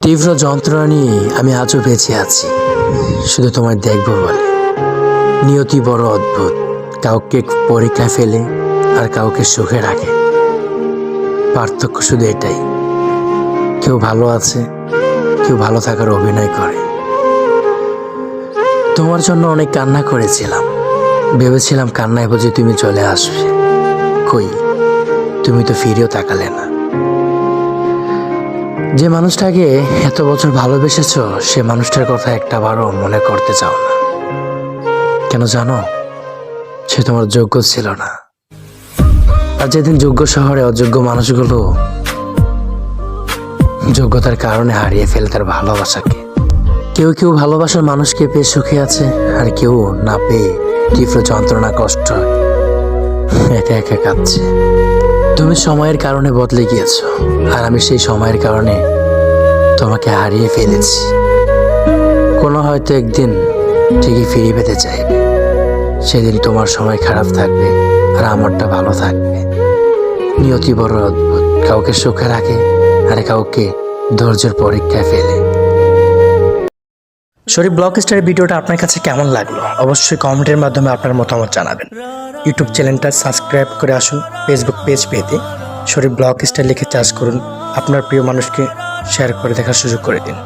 তীব্র যন্ত্রণা নিয়ে আমি আজও বেঁচে আছি, শুধু তোমায় দেখবো বলে। নিয়তি বড় অদ্ভুত, কাউকে পরীক্ষায় ফেলে আর কাউকে সুখে রাখে। পার্থক্য শুধু এটাই, কেউ ভালো আছে, কেউ ভালো থাকার অভিনয় করে। তোমার জন্য অনেক কান্না করেছিলাম, ভেবেছিলাম কান্নায় বুঝি তুমি চলে আসবে। কই, তুমি তো ফিরেও তাকালে না। যে মানুষটাকে এত বছর ভালোবেসেছ, সে মানুষটার কথা একটাবারও মনে করতে চাও না। কেন জানো? সে তোমার যোগ্য ছিল না। আর যেদিন যোগ্য শহরে অযোগ্য মানুষগুলো যোগ্যতার কারণে হারিয়ে ফেলে তার ভালোবাসাকে। কেউ কেউ ভালোবাসার মানুষকে পেয়ে সুখে আছে, আর কেউ না পেয়ে তীব্র যন্ত্রণা কষ্ট একা একা কাঁদছে। তুমি সময়ের কারণে বদলে গিয়েছো, আর আমি সেই সময়ের কারণে তোমাকে হারিয়ে ফেলেছি। কোনো হয়তো একদিন ঠিকই ফিরে পেতে চাইবে, সেদিন তোমার সময় খারাপ থাকবে আর আমারটা ভালো থাকবে। নিয়তি বড় অদ্ভুত, কাউকে সুখে রাখে আর কাউকে ধৈর্যের পরীক্ষায় ফেলে। শরীফ ব্লগ স্টারের ভিডিওটা আপনার কাছে কেমন লাগলো অবশ্যই কমেন্টের মাধ্যমে আপনার মতামত জানাবেন। ইউটিউব চ্যানেলটা সাবস্ক্রাইব করে আসুন। ফেসবুক পেজ পেতে শরীফ ব্লগ স্টার লিখে চার্জ করুন। আপনার প্রিয় মানুষকে শেয়ার করে দেখার সুযোগ করে দিন।